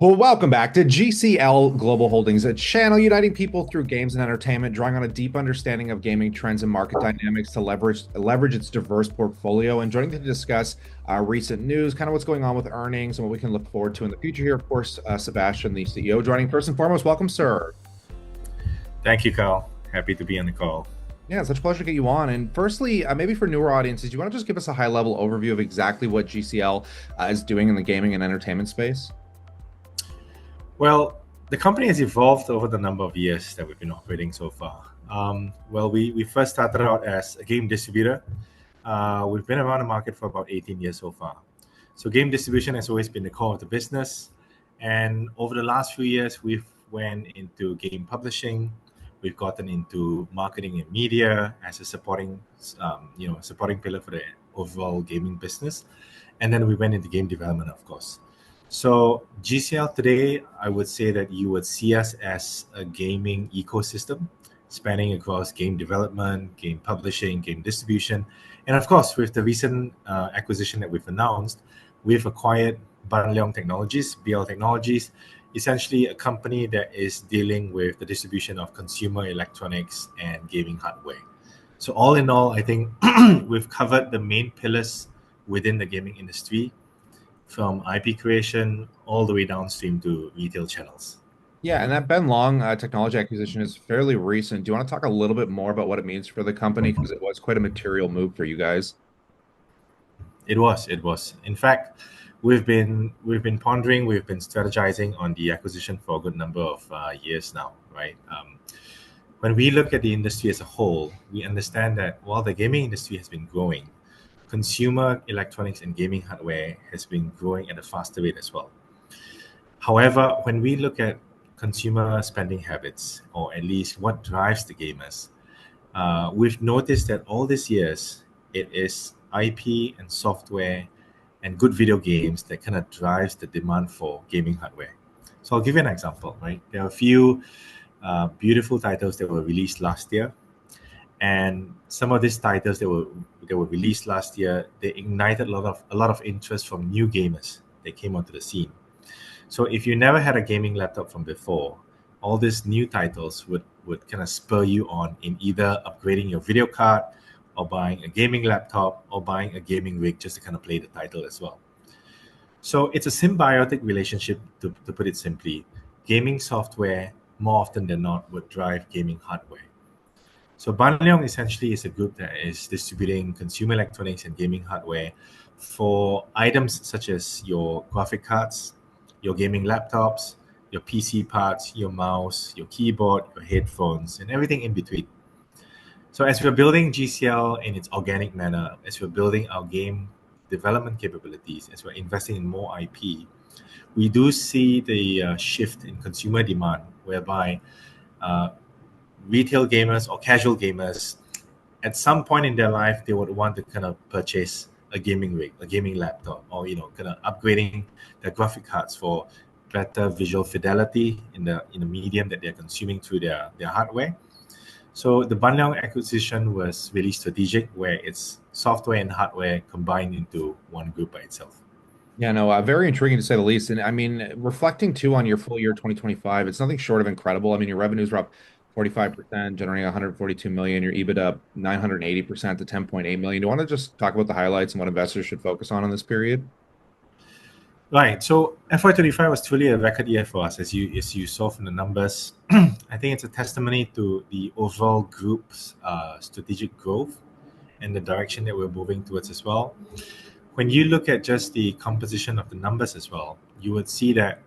Well, welcome back to GCL Global Holdings, a channel uniting people through games and entertainment, drawing on a deep understanding of gaming trends and market dynamics to leverage its diverse portfolio. And joining to discuss recent news, kind of what's going on with earnings and what we can look forward to in the future here. Of course, Sebastian, the CEO, joining first and foremost. Welcome, sir. Thank you, Carl. Happy to be on the call. Yeah, it's such a pleasure to get you on. And firstly, maybe for newer audiences, you want to just give us a high-level overview of exactly what GCL is doing in the gaming and entertainment space? Well, the company has evolved over the number of years that we've been operating so far. We first started out as a game distributor. We've been around the market for about 18 years so far. So game distribution has always been the core of the business. And over the last few years, we've went into game publishing. We've gotten into marketing and media as a supporting pillar for the overall gaming business. And then we went into game development, of course. So GCL today, I would say that you would see us as a gaming ecosystem spanning across game development, game publishing, game distribution. And of course, with the recent acquisition that we've announced, we've acquired Ban Leong Technologies, BL Technologies, essentially a company that is dealing with the distribution of consumer electronics and gaming hardware. So all in all, I think we've covered the main pillars within the gaming industry, from IP creation all the way downstream to retail channels. Yeah, and that Ben Long technology acquisition is fairly recent. Do you want to talk a little bit more about what it means for the company? Because it was quite a material move for you guys. It was. In fact, we've been pondering, we've been strategizing on the acquisition for a good number of years now, right? When we look at the industry as a whole, we understand that while the gaming industry has been growing, consumer electronics and gaming hardware has been growing at a faster rate as well. However, when we look at consumer spending habits, or at least what drives the gamers, we've noticed that all these years it is IP and software and good video games that kind of drives the demand for gaming hardware. So I'll give you an example, right? There are a few beautiful titles that were released last year, and some of these titles that were released last year, they ignited a lot of interest from new gamers that came onto the scene. So if you never had a gaming laptop from before, all these new titles would kind of spur you on in either upgrading your video card or buying a gaming laptop or buying a gaming rig just to kind of play the title as well. So it's a symbiotic relationship, to put it simply. Gaming software, more often than not, would drive gaming hardware. So Banleong essentially is a group that is distributing consumer electronics and gaming hardware for items such as your graphic cards, your gaming laptops, your PC parts, your mouse, your keyboard, your headphones, and everything in between. So as we're building GCL in its organic manner, as we're building our game development capabilities, as we're investing in more IP, we do see the shift in consumer demand, whereby uh, retail gamers or casual gamers, at some point in their life, they would want to kind of purchase a gaming rig, a gaming laptop, or kind of upgrading their graphic cards for better visual fidelity in the medium that they're consuming through their hardware. So the Banliang acquisition was really strategic, where it's software and hardware combined into one group by itself. Yeah, no, very intriguing to say the least. And I mean, reflecting too on your full year 2025, it's nothing short of incredible. I mean, your revenues were up 45%, generating 142 million, your EBITDA up 980% to 10.8 million. Do you want to just talk about the highlights and what investors should focus on in this period? Right. So FY25 was truly a record year for us, as you saw from the numbers. I think it's a testimony to the overall group's strategic growth and the direction that we're moving towards as well. When you look at just the composition of the numbers as well, you would see that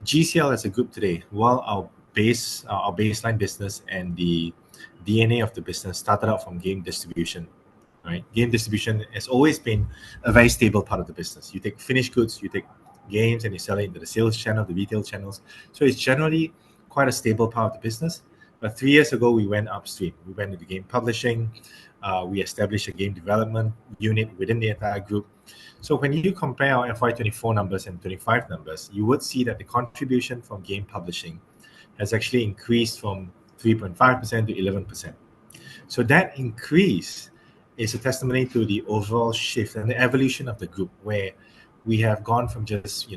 GCL as a group today, while our baseline business and the DNA of the business started out from game distribution, right? Game distribution has always been a very stable part of the business. You take finished goods, you take games, and you sell it into the sales channel, the retail channels. So it's generally quite a stable part of the business. But 3 years ago, we went upstream. We went into game publishing. We established a game development unit within the entire group. So when you compare our FY24 numbers and 25 numbers, you would see that the contribution from game publishing has actually increased from 3.5% to 11%. So that increase is a testimony to the overall shift and the evolution of the group, where we have gone from just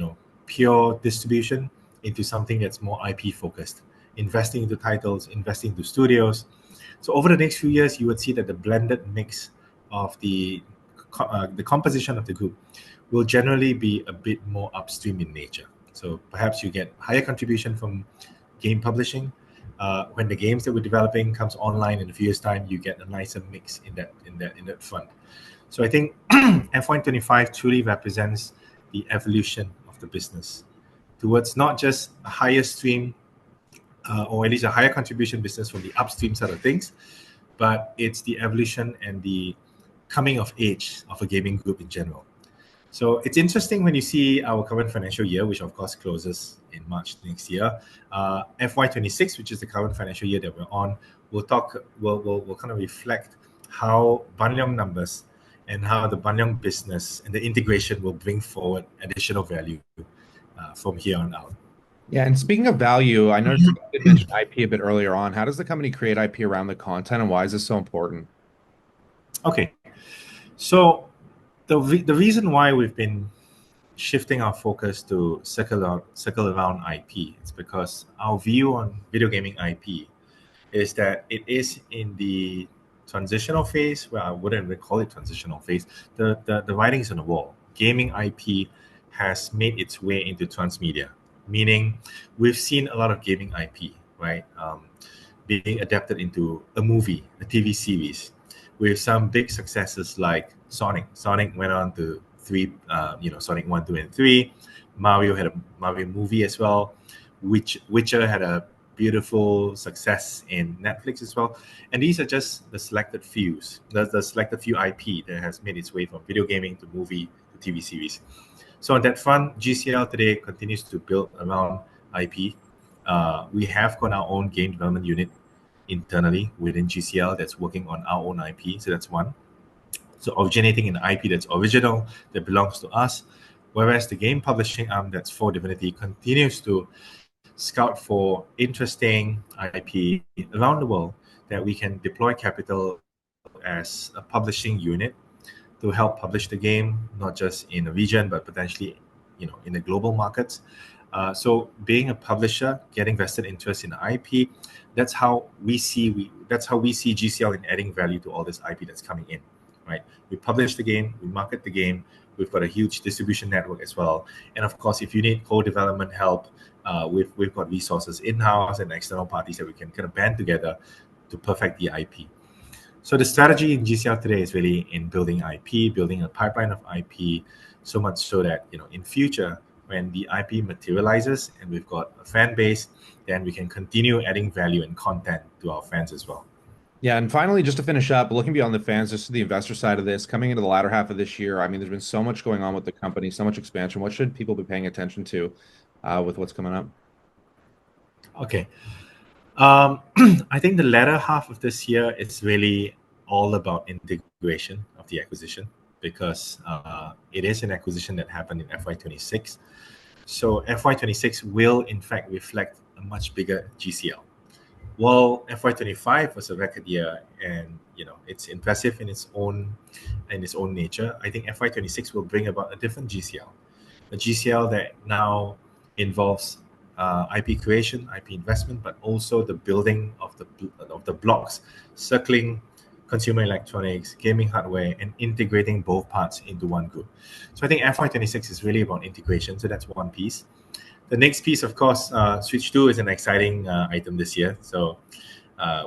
pure distribution into something that's more IP focused, investing into titles, investing into studios. So over the next few years, you would see that the blended mix of the composition of the group will generally be a bit more upstream in nature. So perhaps you get higher contribution from game publishing. When the games that we're developing comes online in a few years' time, you get a nicer mix in that front. So I think FY25 truly represents the evolution of the business towards not just a higher stream or at least a higher contribution business from the upstream side of things, but it's the evolution and the coming of age of a gaming group in general. So it's interesting when you see our current financial year, which of course closes in March next year. FY26, which is the current financial year that we're on, we'll kind of reflect how Banyang numbers and how the Banyang business and the integration will bring forward additional value from here on out. Yeah, and speaking of value, I noticed you did mention IP a bit earlier on. How does the company create IP around the content, and why is this so important? Okay, so the reason why we've been shifting our focus to circle around IP is because our view on video gaming IP is that it is in the transitional phase. Well, I wouldn't really call it transitional phase. The writing's on the wall. Gaming IP has made its way into transmedia, meaning we've seen a lot of gaming IP, right, being adapted into a movie, a TV series, with some big successes like Sonic. Sonic went on to Sonic 1, 2, and 3. Mario had a Mario movie as well. Witcher had a beautiful success in Netflix as well. And these are just the selected the selected few IP that has made its way from video gaming to movie to TV series. So on that front, GCL today continues to build around IP. We have got our own game development unit internally within GCL that's working on our own IP. So that's one. So originating in IP that's original, that belongs to us, whereas the game publishing arm that's for Divinity continues to scout for interesting IP around the world that we can deploy capital as a publishing unit to help publish the game, not just in a region, but potentially, in the global markets. So being a publisher, getting vested interest in IP, that's how we see GCL in adding value to all this IP that's coming in. Right? We publish the game, we market the game. We've got a huge distribution network as well, and of course, if you need co-development help, we've got resources in-house and external parties that we can kind of band together to perfect the IP. So the strategy in GCL today is really in building IP, building a pipeline of IP, so much so that in future when the IP materializes and we've got a fan base, then we can continue adding value and content to our fans as well. Yeah, and finally, just to finish up, looking beyond the fans, just to the investor side of this, coming into the latter half of this year, I mean, there's been so much going on with the company, so much expansion. What should people be paying attention to with what's coming up? Okay. I think the latter half of this year is really all about integration of the acquisition because it is an acquisition that happened in FY26. So FY26 will in fact reflect a much bigger GCL. Well, FY25 was a record year, and it's impressive in its own nature. I think FY26 will bring about a different GCL, a GCL that now involves IP creation, IP investment, but also the building of the blocks circling consumer electronics, gaming hardware, and integrating both parts into one group. So I think FY26 is really about integration. So that's one piece. The next piece, of course, Switch 2 is an exciting item this year. So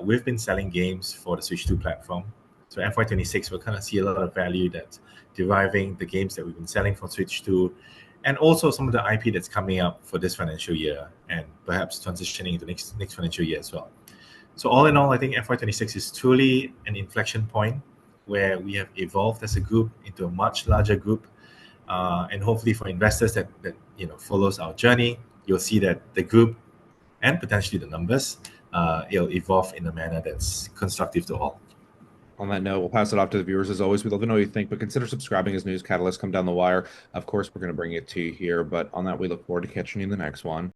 we've been selling games for the Switch 2 platform. So FY26 will kind of see a lot of value that's deriving the games that we've been selling for Switch 2, and also some of the IP that's coming up for this financial year and perhaps transitioning into next financial year as well. So all in all, I think FY26 is truly an inflection point where we have evolved as a group into a much larger group. And hopefully for investors that follows our journey, you'll see that the group and potentially the numbers, it'll evolve in a manner that's constructive to all. On that note, we'll pass it off to the viewers. As always, we'd love to know what you think, but consider subscribing as news catalysts come down the wire. Of course, we're going to bring it to you here, but on that, we look forward to catching you in the next one.